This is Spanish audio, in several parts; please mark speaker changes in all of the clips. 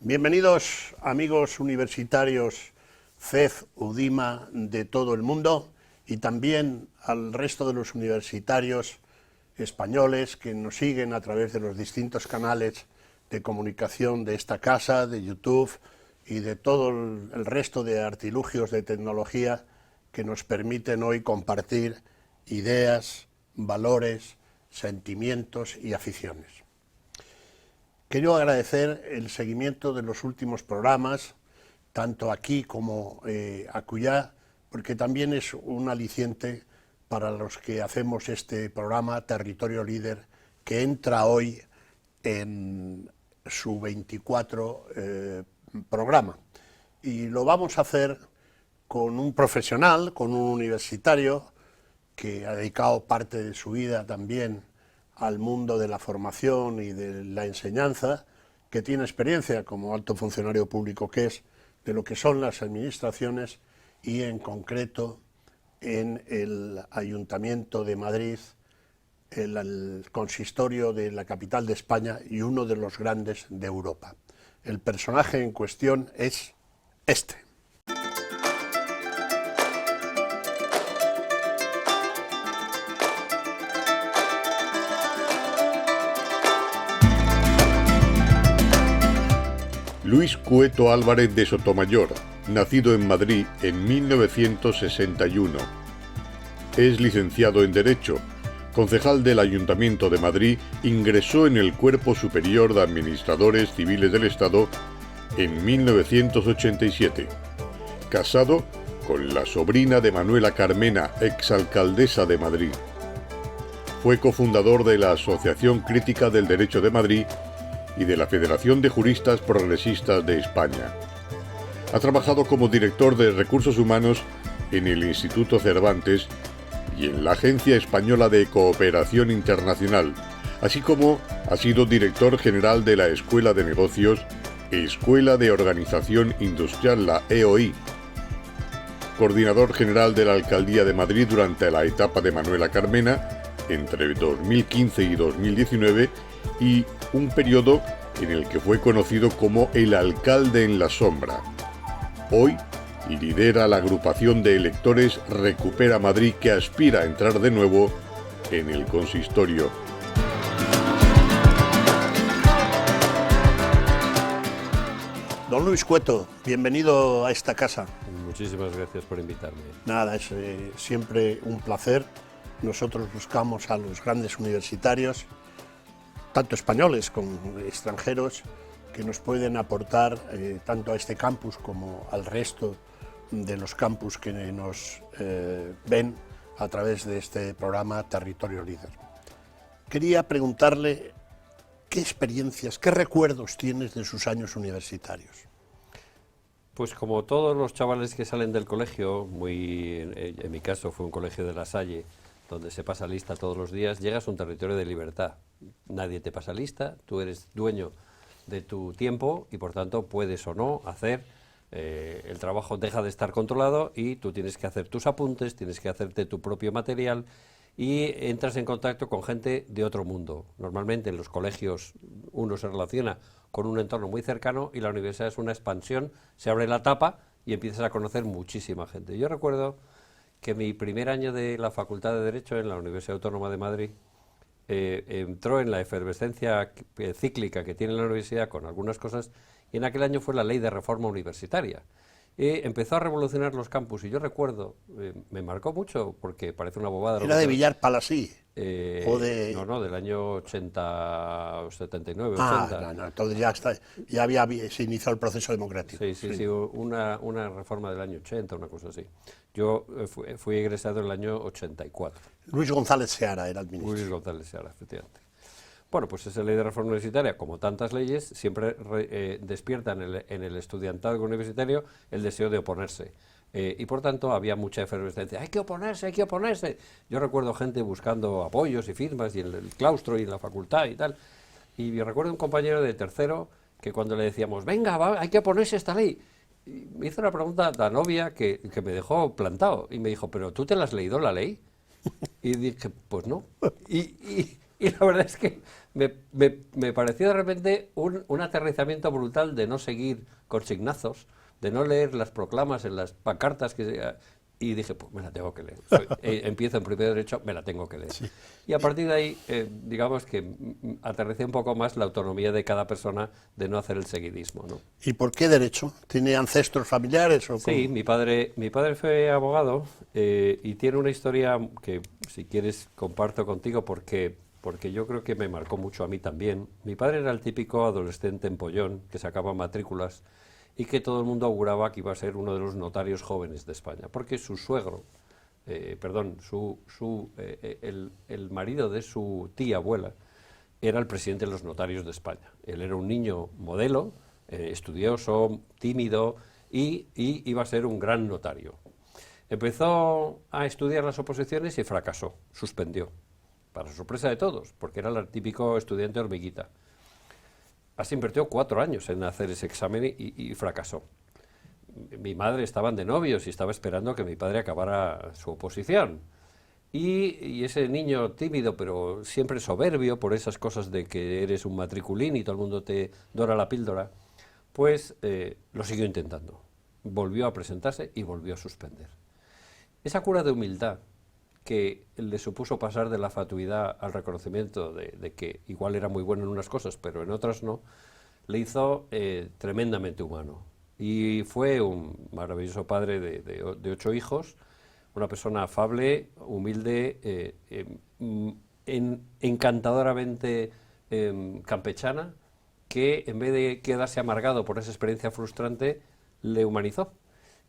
Speaker 1: Bienvenidos amigos universitarios CEF, UDIMA de todo el mundo y también al resto de los universitarios españoles que nos siguen a través de los distintos canales de comunicación de esta casa, de YouTube y de todo el resto de artilugios de tecnología que nos permiten hoy compartir ideas, valores, sentimientos y aficiones. Quiero agradecer el seguimiento de los últimos programas, tanto aquí como acullá, porque también es un aliciente para los que hacemos este programa Territorio Líder, que entra hoy en su 24 programa. Y lo vamos a hacer con un profesional, con un universitario, que ha dedicado parte de su vida también al mundo de la formación y de la enseñanza, que tiene experiencia como alto funcionario público que es de lo que son las administraciones y en concreto en el Ayuntamiento de Madrid, el consistorio de la capital de España y uno de los grandes de Europa. El personaje en cuestión es este.
Speaker 2: Luis Cueto Álvarez de Sotomayor, nacido en Madrid en 1961. Es licenciado en Derecho, concejal del Ayuntamiento de Madrid, ingresó en el Cuerpo Superior de Administradores Civiles del Estado en 1987. Casado con la sobrina de Manuela Carmena, exalcaldesa de Madrid. Fue cofundador de la Asociación Crítica del Derecho de Madrid y de la Federación de Juristas Progresistas de España. Ha trabajado como director de Recursos Humanos en el Instituto Cervantes y en la Agencia Española de Cooperación Internacional, así como ha sido director general de la Escuela de Negocios, Escuela de Organización Industrial, la EOI, coordinador general de la Alcaldía de Madrid durante la etapa de Manuela Carmena, entre 2015 y 2019, y un periodo en el que fue conocido como el alcalde en la sombra. Hoy lidera la agrupación de electores Recupera Madrid, que aspira a entrar de nuevo en el consistorio.
Speaker 1: Don Luis Cueto, bienvenido a esta casa.
Speaker 3: Muchísimas gracias por invitarme.
Speaker 1: Nada, es siempre un placer. Nosotros buscamos a los grandes universitarios, tanto españoles como extranjeros, que nos pueden aportar tanto a este campus como al resto de los campus que nos ven a través de este programa Territorio Líder. Quería preguntarle qué experiencias, qué recuerdos tienes de sus años universitarios.
Speaker 3: Pues como todos los chavales que salen del colegio, en mi caso fue un colegio de La Salle, donde se pasa lista todos los días, llegas a un territorio de libertad. Nadie te pasa lista, tú eres dueño de tu tiempo y por tanto puedes o no hacer, el trabajo deja de estar controlado y tú tienes que hacer tus apuntes, tienes que hacerte tu propio material y entras en contacto con gente de otro mundo. Normalmente en los colegios uno se relaciona con un entorno muy cercano y la universidad es una expansión, se abre la tapa y empiezas a conocer muchísima gente. Yo recuerdo que mi primer año de la Facultad de Derecho en la Universidad Autónoma de Madrid entró en la efervescencia cíclica que tiene la universidad con algunas cosas, y en aquel año fue la Ley de Reforma Universitaria. Empezó a revolucionar los campus y yo recuerdo, me marcó mucho porque parece una bobada.
Speaker 1: ¿Era de Villar Palasí?
Speaker 3: No, del año 80, 79, 80.
Speaker 1: No, entonces se inició el proceso democrático.
Speaker 3: Sí, una reforma del año 80, una cosa así. Yo fui egresado en el año 84.
Speaker 1: Luis González Seara era el ministro.
Speaker 3: Luis González Seara, efectivamente. Bueno, pues esa ley de reforma universitaria, como tantas leyes, siempre despierta en el estudiantado universitario el deseo de oponerse. Y por tanto había mucha efervescencia. ¡Hay que oponerse, hay que oponerse! Yo recuerdo gente buscando apoyos y firmas y en el claustro y en la facultad y tal. Y yo recuerdo un compañero de tercero que cuando le decíamos, venga, hay que oponerse a esta ley, y me hizo una pregunta tan obvia que me dejó plantado. Y me dijo, ¿pero tú te la has leído la ley? Y dije, pues no. Y Y la verdad es que me pareció de repente un aterrizamiento brutal de no seguir consignazos, de no leer las proclamas en las pancartas y dije, pues me la tengo que leer. Empiezo en primer derecho, me la tengo que leer.
Speaker 1: Sí.
Speaker 3: Y a partir de ahí, digamos que aterricé un poco más la autonomía de cada persona de no hacer el seguidismo, ¿no?
Speaker 1: ¿Y por qué derecho? ¿Tiene ancestros familiares o
Speaker 3: Sí,
Speaker 1: cómo?
Speaker 3: mi padre fue abogado y tiene una historia que, si quieres, comparto contigo porque yo creo que me marcó mucho a mí también. Mi padre era el típico adolescente empollón que sacaba matrículas y que todo el mundo auguraba que iba a ser uno de los notarios jóvenes de España, porque su suegro, el marido de su tía abuela, era el presidente de los notarios de España. Él era un niño modelo, estudioso, tímido, y iba a ser un gran notario. Empezó a estudiar las oposiciones y fracasó, suspendió, para sorpresa de todos, porque era el típico estudiante hormiguita. Así invirtió 4 años en hacer ese examen y fracasó. Mi madre estaban de novios y estaba esperando que mi padre acabara su oposición. Y ese niño tímido, pero siempre soberbio por esas cosas de que eres un matriculín y todo el mundo te dora la píldora, pues lo siguió intentando. Volvió a presentarse y volvió a suspender. Esa cura de humildad que le supuso pasar de la fatuidad al reconocimiento de que igual era muy bueno en unas cosas, pero en otras no, le hizo tremendamente humano. Y fue un maravilloso padre de 8 hijos, una persona afable, humilde, encantadoramente campechana, que en vez de quedarse amargado por esa experiencia frustrante, le humanizó.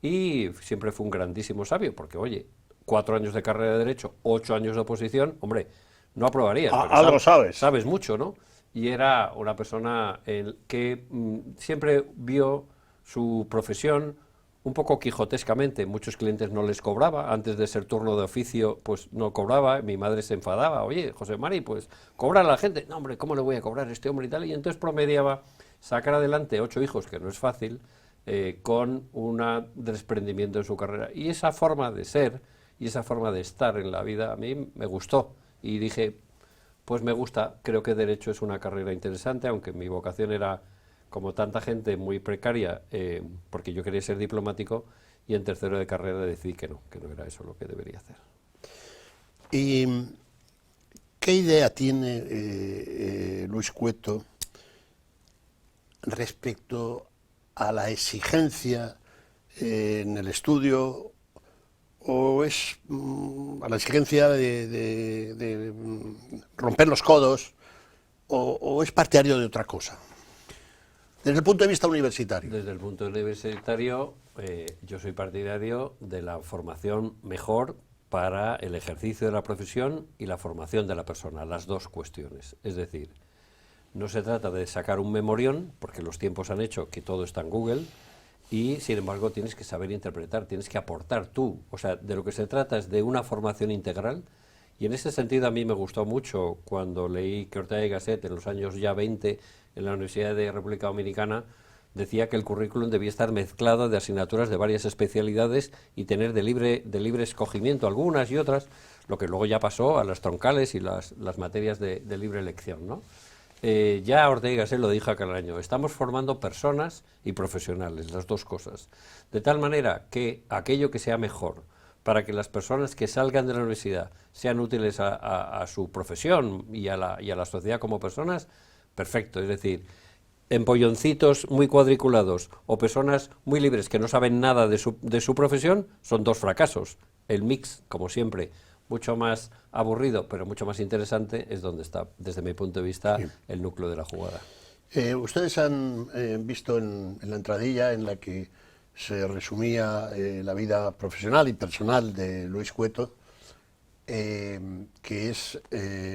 Speaker 3: Y siempre fue un grandísimo sabio, porque oye, 4 años de carrera de Derecho, 8 años de oposición, hombre, no aprobarías.
Speaker 1: Algo sabes.
Speaker 3: Sabes mucho, ¿no? Y era una persona que siempre vio su profesión un poco quijotescamente. Muchos clientes no les cobraba, antes de ser turno de oficio, pues no cobraba, mi madre se enfadaba, oye, José Mari, pues cobra a la gente. No, hombre, ¿cómo le voy a cobrar a este hombre y tal? Y entonces promediaba sacar adelante 8 hijos, que no es fácil, con un desprendimiento en su carrera. Y esa forma de ser y esa forma de estar en la vida a mí me gustó y dije, pues me gusta, creo que Derecho es una carrera interesante, aunque mi vocación era, como tanta gente, muy precaria, porque yo quería ser diplomático y en tercero de carrera decidí que no era eso lo que debería hacer.
Speaker 1: ¿Y qué idea tiene Luis Cueto respecto a la exigencia en el estudio, o es a la exigencia de romper los codos, o es partidario de otra cosa? Desde el punto de vista universitario.
Speaker 3: Desde el punto de vista universitario, yo soy partidario de la formación mejor para el ejercicio de la profesión y la formación de la persona, las dos cuestiones. Es decir, no se trata de sacar un memorión, porque los tiempos han hecho que todo está en Google, y sin embargo tienes que saber interpretar, tienes que aportar tú. O sea, de lo que se trata es de una formación integral, y en ese sentido a mí me gustó mucho cuando leí que Ortega y Gasset en los años ya 20 en la Universidad de República Dominicana decía que el currículum debía estar mezclado de asignaturas de varias especialidades y tener de libre escogimiento algunas y otras, lo que luego ya pasó a las troncales y las materias de libre elección, ¿no? Ya Ortega y Gasset lo dijo aquel año, estamos formando personas y profesionales, las dos cosas, de tal manera que aquello que sea mejor para que las personas que salgan de la universidad sean útiles a su profesión y a la sociedad como personas, perfecto. Es decir, empolloncitos muy cuadriculados o personas muy libres que no saben nada de su profesión son dos fracasos. El mix, como siempre, mucho más aburrido, pero mucho más interesante, es donde está, desde mi punto de vista, sí, el núcleo de la jugada.
Speaker 1: Ustedes han visto en la entradilla en la que se resumía la vida profesional y personal de Luis Cueto, que es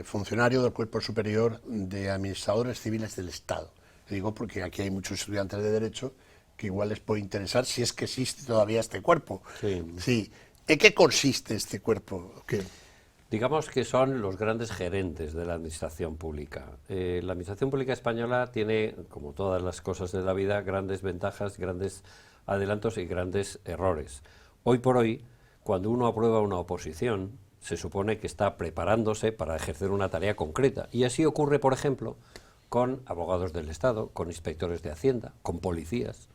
Speaker 1: funcionario del Cuerpo Superior de Administradores Civiles del Estado. Digo porque aquí hay muchos estudiantes de Derecho que igual les puede interesar si es que existe todavía este cuerpo.
Speaker 3: Sí.
Speaker 1: Sí. ¿En qué consiste este cuerpo? ¿Qué?
Speaker 3: Digamos que son los grandes gerentes de la administración pública. La administración pública española tiene, como todas las cosas de la vida, grandes ventajas, grandes adelantos y grandes errores. Hoy por hoy, cuando uno aprueba una oposición, se supone que está preparándose para ejercer una tarea concreta. Y así ocurre, por ejemplo, con abogados del Estado, con inspectores de Hacienda, con policías,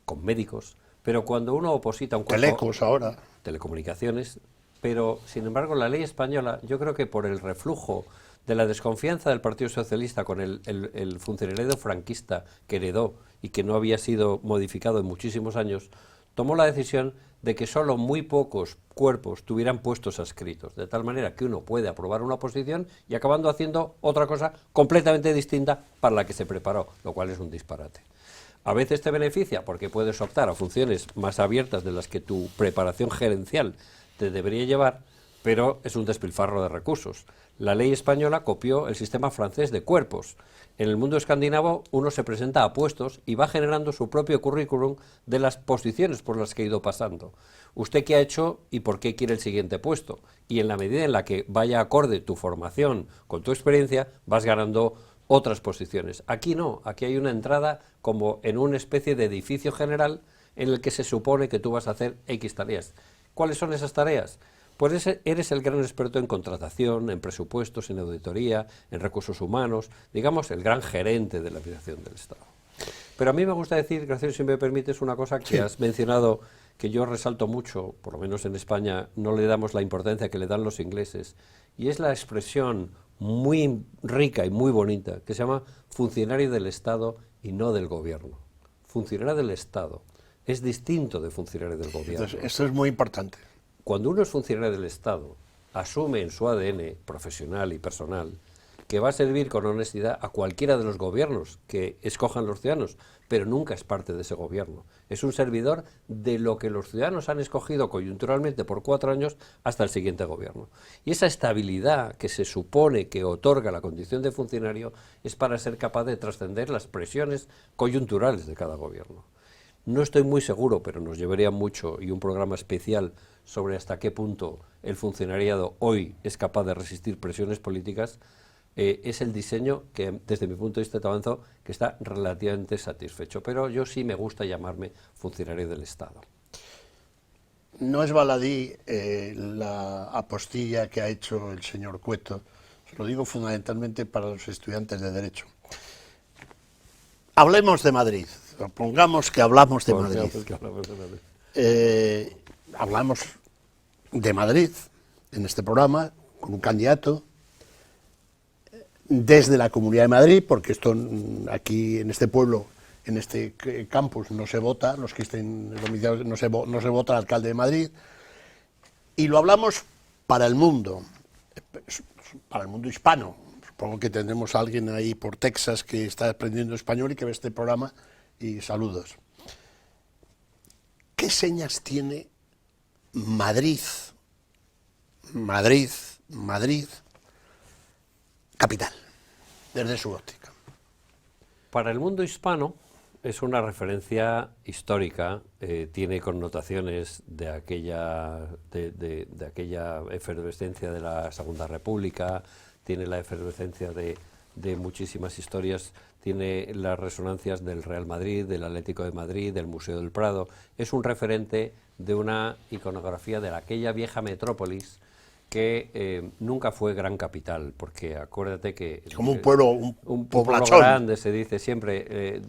Speaker 3: con médicos. Pero cuando uno oposita a un cuerpo...
Speaker 1: Telecos ahora.
Speaker 3: Telecomunicaciones. Pero, sin embargo, la ley española, yo creo que por el reflujo de la desconfianza del Partido Socialista con el funcionariado franquista que heredó y que no había sido modificado en muchísimos años, tomó la decisión de que solo muy pocos cuerpos tuvieran puestos adscritos, de tal manera que uno puede aprobar una oposición y acabando haciendo otra cosa completamente distinta para la que se preparó, lo cual es un disparate. A veces te beneficia porque puedes optar a funciones más abiertas de las que tu preparación gerencial te debería llevar, pero es un despilfarro de recursos. La ley española copió el sistema francés de cuerpos. En el mundo escandinavo uno se presenta a puestos y va generando su propio currículum de las posiciones por las que ha ido pasando. ¿Usted qué ha hecho y por qué quiere el siguiente puesto? Y en la medida en la que vaya acorde tu formación con tu experiencia, vas ganando otras posiciones. Aquí no, aquí hay una entrada como en una especie de edificio general en el que se supone que tú vas a hacer X tareas. ¿Cuáles son esas tareas? Pues eres el gran experto en contratación, en presupuestos, en auditoría, en recursos humanos, digamos, el gran gerente de la administración del Estado. Pero a mí me gusta decir, Graciano, si me permites, una cosa que has mencionado, que yo resalto mucho, por lo menos en España no le damos la importancia que le dan los ingleses, y es la expresión muy rica y muy bonita, que se llama funcionario del Estado y no del Gobierno. Funcionario del Estado es distinto de funcionario del Gobierno.
Speaker 1: Entonces, esto es muy importante.
Speaker 3: Cuando uno es funcionario del Estado, asume en su ADN profesional y personal que va a servir con honestidad a cualquiera de los gobiernos que escojan los ciudadanos, pero nunca es parte de ese gobierno. Es un servidor de lo que los ciudadanos han escogido coyunturalmente por 4 años hasta el siguiente gobierno. Y esa estabilidad que se supone que otorga la condición de funcionario es para ser capaz de trascender las presiones coyunturales de cada gobierno. No estoy muy seguro, pero nos llevaría mucho y un programa especial sobre hasta qué punto el funcionariado hoy es capaz de resistir presiones políticas. Es el diseño que, desde mi punto de vista, te avanzo, que está relativamente satisfecho. Pero yo sí me gusta llamarme funcionario del Estado.
Speaker 1: No es baladí la apostilla que ha hecho el señor Cueto. Se lo digo fundamentalmente para los estudiantes de Derecho. Hablemos de Madrid. Pongamos que hablamos de Madrid. Hablamos de Madrid en este programa con un candidato desde la Comunidad de Madrid, porque esto aquí en este pueblo, en este campus no se vota, los que estén domiciliados no se vota al alcalde de Madrid, y lo hablamos para el mundo hispano. Supongo que tendremos a alguien ahí por Texas que está aprendiendo español y que ve este programa, y saludos. ¿Qué señas tiene Madrid, capital, desde su óptica?
Speaker 3: Para el mundo hispano es una referencia histórica, tiene connotaciones de aquella efervescencia de la Segunda República, tiene la efervescencia de muchísimas historias, tiene las resonancias del Real Madrid, del Atlético de Madrid, del Museo del Prado. Es un referente de una iconografía de aquella vieja metrópolis que nunca fue gran capital, porque acuérdate que...
Speaker 1: Como un pueblo,
Speaker 3: un pueblo grande, se dice siempre.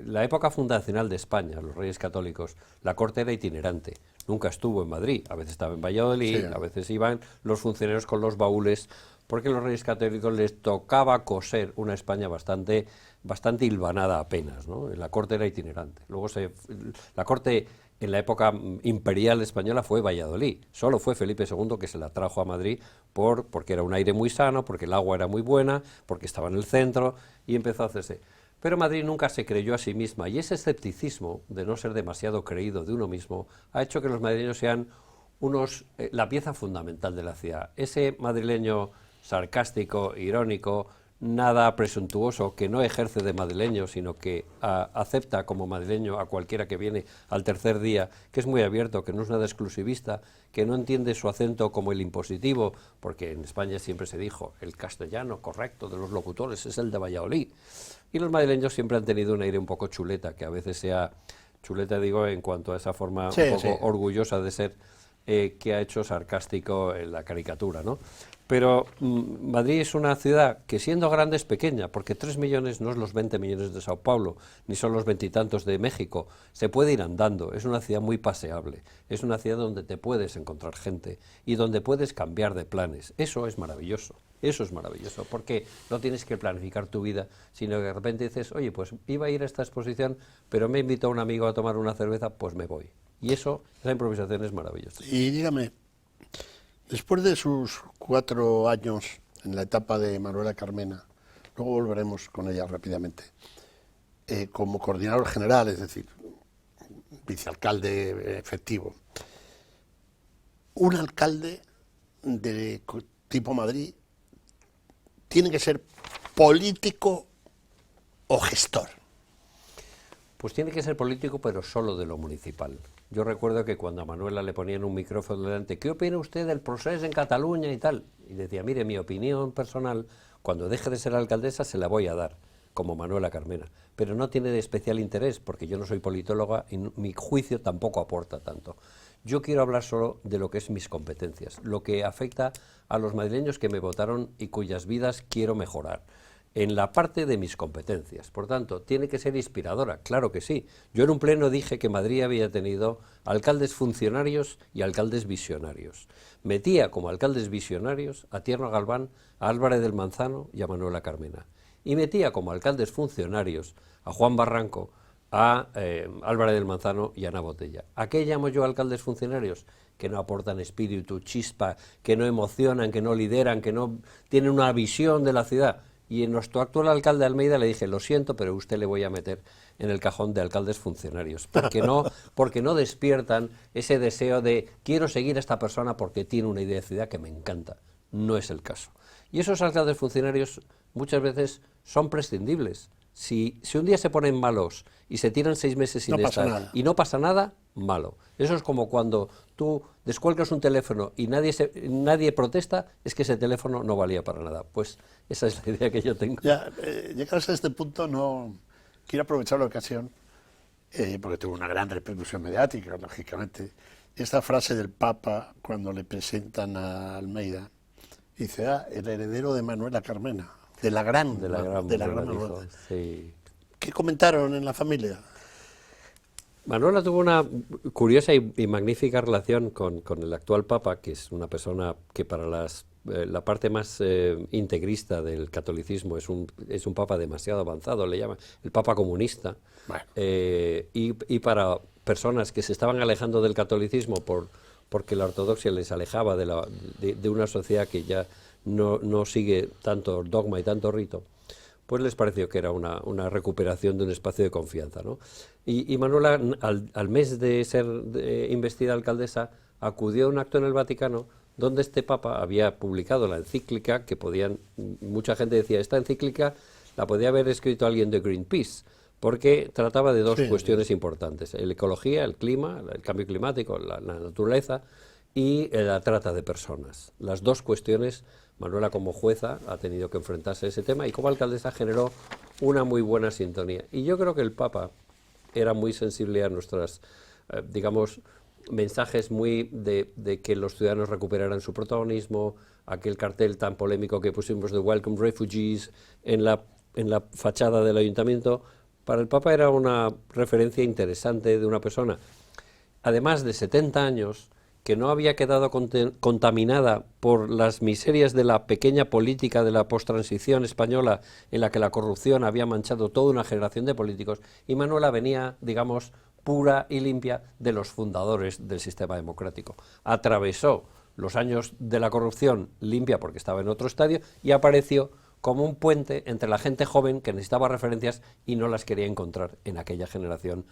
Speaker 3: La época fundacional de España, los Reyes Católicos, la corte era itinerante, nunca estuvo en Madrid, a veces estaba en Valladolid, sí. A veces iban los funcionarios con los baúles, porque a los Reyes Católicos les tocaba coser una España bastante hilvanada apenas, ¿no? La corte era itinerante. Luego la corte en la época imperial española fue Valladolid. Solo fue Felipe II que se la trajo a Madrid porque era un aire muy sano, porque el agua era muy buena, porque estaba en el centro y empezó a hacerse. Pero Madrid nunca se creyó a sí misma, y ese escepticismo de no ser demasiado creído de uno mismo ha hecho que los madrileños sean la pieza fundamental de la ciudad. Ese madrileño sarcástico, irónico, nada presuntuoso, que no ejerce de madrileño, sino que acepta como madrileño a cualquiera que viene al tercer día, que es muy abierto, que no es nada exclusivista, que no entiende su acento como el impositivo, porque en España siempre se dijo, el castellano correcto de los locutores es el de Valladolid. Y los madrileños siempre han tenido un aire un poco chuleta, que a veces sea chuleta, digo, en cuanto a esa forma un poco orgullosa de ser que ha hecho sarcástico en la caricatura, ¿no? Pero Madrid es una ciudad que, siendo grande, es pequeña, porque 3 millones no es los 20 millones de Sao Paulo, ni son los 20 y tantos de México. Se puede ir andando, es una ciudad muy paseable, es una ciudad donde te puedes encontrar gente y donde puedes cambiar de planes. Eso es maravilloso, porque no tienes que planificar tu vida, sino que de repente dices, oye, pues iba a ir a esta exposición, pero me invitó un amigo a tomar una cerveza, pues me voy. Y esa improvisación es maravillosa.
Speaker 1: Y dígame, después de sus 4 años en la etapa de Manuela Carmena, luego volveremos con ella rápidamente, como coordinador general, es decir, vicealcalde efectivo, un alcalde de tipo Madrid tiene que ser político o gestor.
Speaker 3: Pues tiene que ser político, pero solo de lo municipal. Yo recuerdo que cuando a Manuela le ponían un micrófono delante, ¿qué opina usted del proceso en Cataluña y tal? Y decía, mire, mi opinión personal, cuando deje de ser alcaldesa se la voy a dar, como Manuela Carmena. Pero no tiene de especial interés, porque yo no soy politóloga y mi juicio tampoco aporta tanto. Yo quiero hablar solo de lo que es mis competencias, lo que afecta a los madrileños que me votaron y cuyas vidas quiero mejorar, en la parte de mis competencias. Por tanto, tiene que ser inspiradora, claro que sí. Yo en un pleno dije que Madrid había tenido alcaldes funcionarios y alcaldes visionarios. Metía como alcaldes visionarios a Tierno Galván, a Álvarez del Manzano y a Manuela Carmena. Y metía como alcaldes funcionarios a Juan Barranco, a Álvarez del Manzano y a Ana Botella. ¿A qué llamo yo alcaldes funcionarios? Que no aportan espíritu, chispa, que no emocionan, que no lideran, que no tienen una visión de la ciudad. Y en nuestro actual alcalde de Almeida le dije, lo siento, pero usted le voy a meter en el cajón de alcaldes funcionarios, porque no despiertan ese deseo de quiero seguir a esta persona porque tiene una idea de ciudad que me encanta. No es el caso. Y esos alcaldes funcionarios muchas veces son prescindibles. Si un día se ponen malos y se tiran 6 meses sin estar y no pasa nada, malo. Eso es como cuando tú descuelgas un teléfono y nadie protesta, es que ese teléfono no valía para nada. Pues esa es la idea que yo tengo.
Speaker 1: Ya, llegados a este punto, no quiero aprovechar la ocasión, porque tuvo una gran repercusión mediática, lógicamente. Esta frase del Papa, cuando le presentan a Almeida, dice, el heredero de Manuela Carmena. De la gran Manuela.
Speaker 3: Sí.
Speaker 1: ¿Qué comentaron en la familia?
Speaker 3: Manuela tuvo una curiosa y magnífica relación con el actual Papa, que es una persona que para la parte más integrista del catolicismo es un Papa demasiado avanzado, le llaman el Papa comunista. Bueno. Y para personas que se estaban alejando del catolicismo porque la ortodoxia les alejaba de una sociedad que ya no sigue tanto dogma y tanto rito, pues les pareció que era una recuperación de un espacio de confianza, ¿no? Y Manuela, al mes de ser investida alcaldesa, acudió a un acto en el Vaticano donde este Papa había publicado la encíclica que mucha gente decía, esta encíclica la podía haber escrito alguien de Greenpeace, porque trataba de dos cuestiones importantes, la ecología, el clima, el cambio climático, la naturaleza y la trata de personas. Las dos cuestiones, Manuela como jueza ha tenido que enfrentarse a ese tema y como alcaldesa generó una muy buena sintonía. Y yo creo que el Papa era muy sensible a nuestras, digamos, mensajes muy de que los ciudadanos recuperaran su protagonismo, aquel cartel tan polémico que pusimos de Welcome Refugees en la fachada del ayuntamiento. Para el Papa era una referencia interesante de una persona, además de 70 años, que no había quedado contaminada por las miserias de la pequeña política de la posttransición española, en la que la corrupción había manchado toda una generación de políticos, y Manuela venía, digamos, pura y limpia de los fundadores del sistema democrático. Atravesó los años de la corrupción limpia porque estaba en otro estadio y apareció como un puente entre la gente joven que necesitaba referencias y no las quería encontrar en aquella generación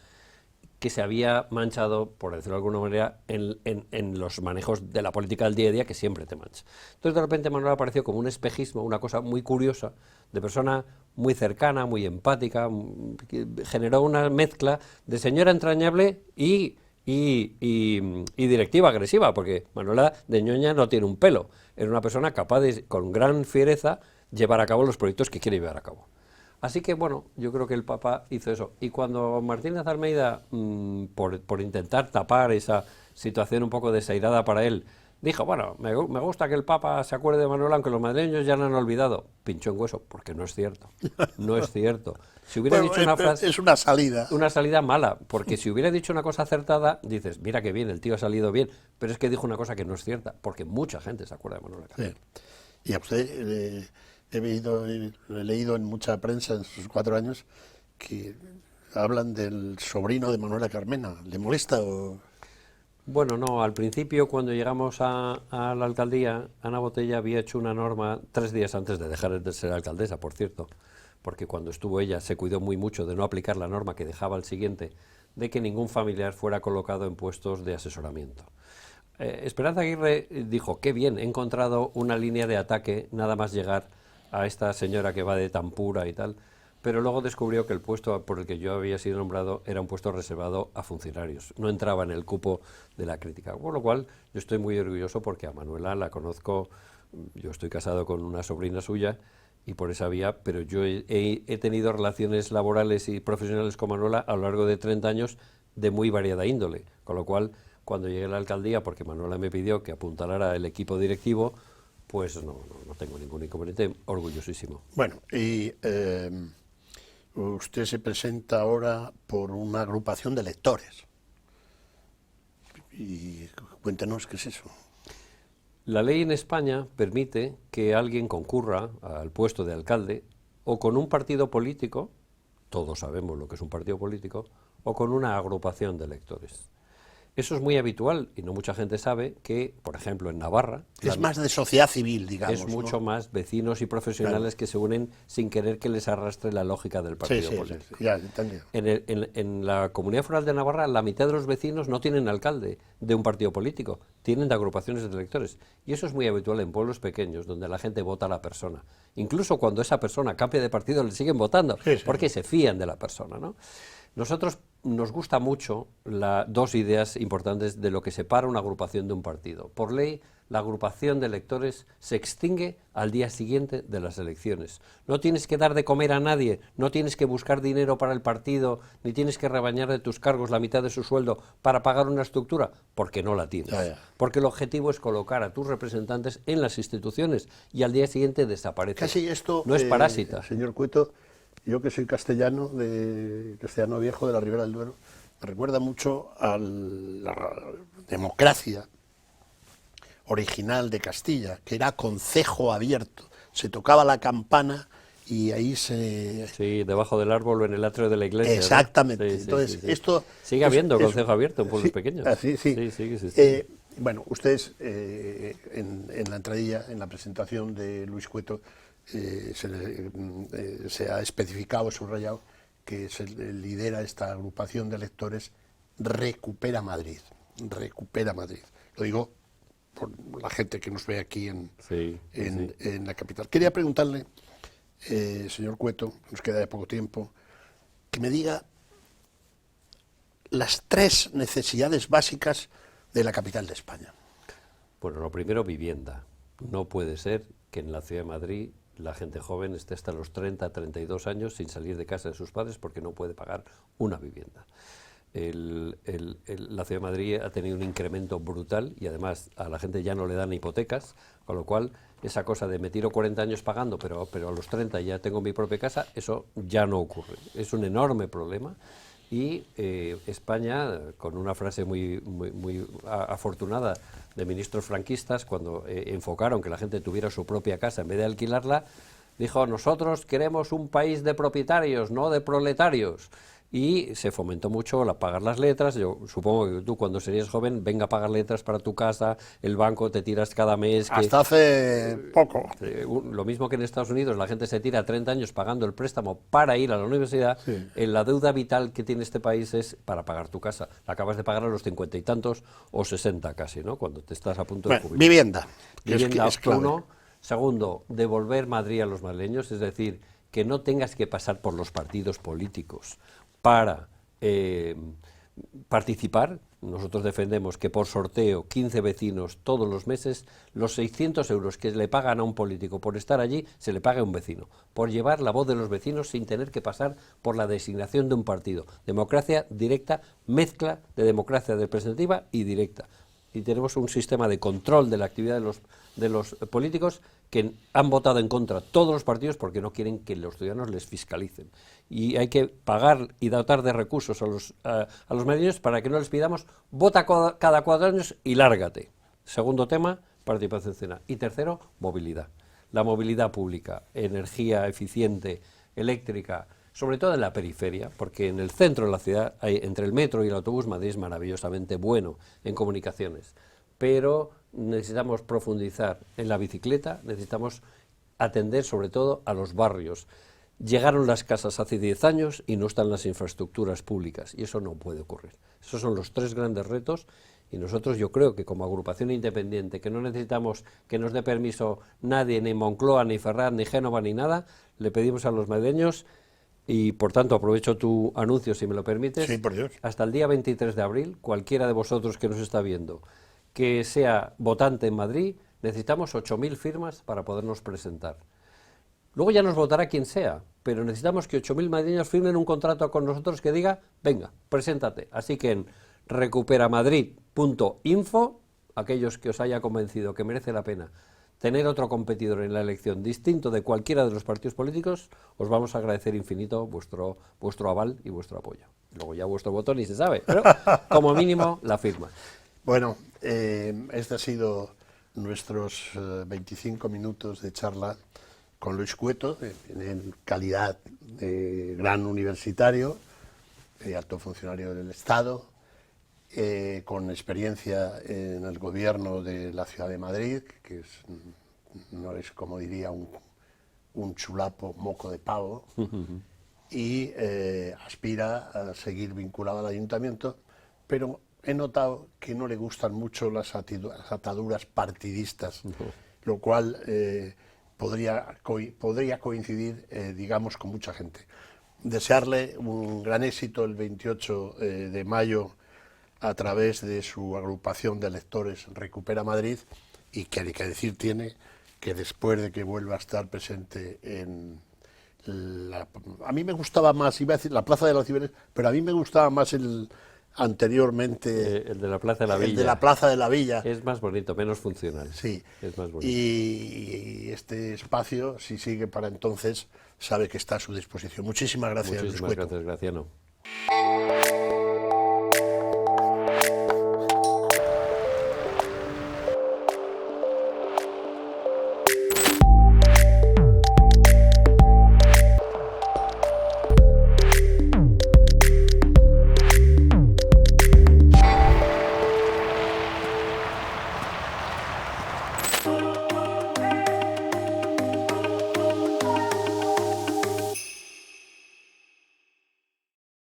Speaker 3: que se había manchado, por decirlo de alguna manera, en los manejos de la política del día a día, que siempre te mancha. Entonces, de repente, Manuela apareció como un espejismo, una cosa muy curiosa, de persona muy cercana, muy empática, que generó una mezcla de señora entrañable y directiva agresiva, porque Manuela de ñoña no tiene un pelo, era una persona capaz de, con gran fiereza, llevar a cabo los proyectos que quiere llevar a cabo. Así que bueno, yo creo que el Papa hizo eso. Y cuando Martínez Almeida, por intentar tapar esa situación un poco desairada para él, dijo, bueno, me gusta que el Papa se acuerde de Manuel, aunque los madrileños ya lo han olvidado. Pinchó en hueso, porque no es cierto. No es cierto. Si hubiera
Speaker 1: Bueno,
Speaker 3: dicho una frase...
Speaker 1: es una salida.
Speaker 3: Una salida mala, porque si hubiera dicho una cosa acertada, dices, mira qué bien, el tío ha salido bien, pero es que dijo una cosa que no es cierta, porque mucha gente se acuerda de Manuel Carmena.
Speaker 1: Sí. Y a usted he leído en mucha prensa en sus 4 años que hablan del sobrino de Manuela Carmena. ¿Le molesta o...?
Speaker 3: Bueno, no, al principio cuando llegamos a la alcaldía, Ana Botella había hecho una norma 3 días antes de dejar de ser alcaldesa, por cierto, porque cuando estuvo ella se cuidó muy mucho de no aplicar la norma que dejaba al siguiente, de que ningún familiar fuera colocado en puestos de asesoramiento. Esperanza Aguirre dijo, qué bien, he encontrado una línea de ataque nada más llegar a esta señora que va de tan pura y tal, pero luego descubrió que el puesto por el que yo había sido nombrado era un puesto reservado a funcionarios, no entraba en el cupo de la crítica, por lo cual yo estoy muy orgulloso porque a Manuela la conozco, yo estoy casado con una sobrina suya y por esa vía, pero yo he tenido relaciones laborales y profesionales con Manuela a lo largo de 30 años de muy variada índole, con lo cual cuando llegué a la alcaldía, porque Manuela me pidió que apuntalara el equipo directivo, pues no tengo ningún inconveniente, orgullosísimo.
Speaker 1: Bueno, y usted se presenta ahora por una agrupación de lectores. Y cuéntenos qué es eso.
Speaker 3: La ley en España permite que alguien concurra al puesto de alcalde o con un partido político, todos sabemos lo que es un partido político, o con una agrupación de electores. Eso es muy habitual y no mucha gente sabe que, por ejemplo, en Navarra...
Speaker 1: Es más de sociedad civil, digamos.
Speaker 3: Es mucho
Speaker 1: ¿no?
Speaker 3: más vecinos y profesionales que se unen sin querer que les arrastre la lógica del partido político.
Speaker 1: Sí, ya, entendido.
Speaker 3: En la Comunidad Foral de Navarra, la mitad de los vecinos no tienen alcalde de un partido político, tienen de agrupaciones de electores. Y eso es muy habitual en pueblos pequeños, donde la gente vota a la persona. Incluso cuando esa persona cambia de partido, le siguen votando, porque se fían de la persona, ¿no? Nosotros nos gusta mucho dos ideas importantes de lo que separa una agrupación de un partido. Por ley, la agrupación de electores se extingue al día siguiente de las elecciones. No tienes que dar de comer a nadie, no tienes que buscar dinero para el partido, ni tienes que rebañar de tus cargos la mitad de su sueldo para pagar una estructura, porque no la tienes. Porque el objetivo es colocar a tus representantes en las instituciones y al día siguiente desaparece.
Speaker 1: Casi esto,
Speaker 3: no es parásita.
Speaker 1: Señor Cueto, yo que soy castellano viejo de la Ribera del Duero, me recuerda mucho a la democracia original de Castilla, que era concejo abierto, se tocaba la campana y ahí se...
Speaker 3: Sí, debajo del árbol o en el atrio de la iglesia.
Speaker 1: Exactamente.
Speaker 3: ¿No? Sí,
Speaker 1: entonces,
Speaker 3: sí.
Speaker 1: Esto...
Speaker 3: Sigue habiendo concejo abierto en pueblos pequeños.
Speaker 1: Sí.
Speaker 3: Sigue existiendo.
Speaker 1: Bueno, ustedes en la entradilla, en la presentación de Luis Cueto, se ha especificado, subrayado, que se lidera esta agrupación de lectores Recupera Madrid. Recupera Madrid. Lo digo por la gente que nos ve aquí en la capital. Quería preguntarle, señor Cueto, nos queda de poco tiempo, que me diga las 3 necesidades básicas de la capital de España.
Speaker 3: Bueno, lo primero, vivienda. No puede ser que en la ciudad de Madrid la gente joven esté hasta los 30, 32 años sin salir de casa de sus padres porque no puede pagar una vivienda. La ciudad de Madrid ha tenido un incremento brutal y además a la gente ya no le dan hipotecas, con lo cual esa cosa de me tiro 40 años pagando, pero a los 30 ya tengo mi propia casa, eso ya no ocurre. Es un enorme problema y España, con una frase muy afortunada de ministros franquistas, cuando enfocaron que la gente tuviera su propia casa en vez de alquilarla, dijo, nosotros queremos un país de propietarios, no de proletarios. Y se fomentó mucho pagar las letras. Yo supongo que tú cuando serías joven, venga a pagar letras para tu casa, el banco te tiras cada mes.
Speaker 1: Hasta hace poco.
Speaker 3: Lo mismo que en Estados Unidos, la gente se tira 30 años pagando el préstamo para ir a la universidad.
Speaker 1: Sí.
Speaker 3: La deuda vital que tiene este país es para pagar tu casa. La acabas de pagar a los 50 y tantos o 60 casi, ¿no? Cuando te estás a punto de jubilar.
Speaker 1: Vivienda.
Speaker 3: Vivienda,
Speaker 1: es clave.
Speaker 3: uno. Segundo, devolver Madrid a los madrileños, es decir, que no tengas que pasar por los partidos políticos para participar, nosotros defendemos que por sorteo 15 vecinos todos los meses, los 600 euros que le pagan a un político por estar allí, se le paga a un vecino, por llevar la voz de los vecinos sin tener que pasar por la designación de un partido. Democracia directa, mezcla de democracia representativa y directa. Y tenemos un sistema de control de la actividad de los políticos que han votado en contra todos los partidos porque no quieren que los ciudadanos les fiscalicen. Y hay que pagar y dotar de recursos a los madrileños para que no les pidamos vota cada 4 años y lárgate. Segundo tema, participación ciudadana. Y tercero, movilidad. La movilidad pública, energía eficiente, eléctrica, sobre todo en la periferia, porque en el centro de la ciudad, entre el metro y el autobús, Madrid es maravillosamente bueno en comunicaciones, pero necesitamos profundizar en la bicicleta, necesitamos atender sobre todo a los barrios. Llegaron las casas hace 10 años y no están las infraestructuras públicas, y eso no puede ocurrir. Esos son los 3 grandes retos, y nosotros yo creo que como agrupación independiente, que no necesitamos que nos dé permiso nadie, ni Moncloa, ni Ferraz, ni Génova, ni nada, le pedimos a los madrileños. Y por tanto aprovecho tu anuncio, si me lo permites.
Speaker 1: Sí, por Dios.
Speaker 3: Hasta el día 23 de abril, cualquiera de vosotros que nos está viendo, que sea votante en Madrid, necesitamos 8.000 firmas para podernos presentar. Luego ya nos votará quien sea, pero necesitamos que 8.000 madrileños firmen un contrato con nosotros que diga, venga, preséntate. Así que en recuperamadrid.info, aquellos que os haya convencido que merece la pena tener otro competidor en la elección distinto de cualquiera de los partidos políticos, os vamos a agradecer infinito vuestro aval y vuestro apoyo. Luego ya vuestro voto ni se sabe, pero como mínimo la firma.
Speaker 1: Bueno, este ha sido nuestros 25 minutos de charla con Luis Cueto, en calidad de gran universitario, alto funcionario del Estado, con experiencia en el gobierno de la Ciudad de Madrid, que no es, como diría, un chulapo moco de pavo, y aspira a seguir vinculado al ayuntamiento, pero he notado que no le gustan mucho las ataduras partidistas, lo cual podría coincidir, digamos, con mucha gente. Desearle un gran éxito el 28 de mayo a través de su agrupación de electores Recupera Madrid, y que hay que decir tiene que después de que vuelva a estar presente en a mí me gustaba más, iba a decir la Plaza de los Cibeles, pero a mí me gustaba más anteriormente
Speaker 3: el de la Plaza de la Villa.
Speaker 1: El de la Plaza de la Villa.
Speaker 3: Es más bonito, menos funcional.
Speaker 1: Sí.
Speaker 3: Es más bonito.
Speaker 1: Y este espacio, si sigue para entonces, sabe que está a su disposición. Muchísimas gracias.
Speaker 3: Muchísimas gracias, Graciano.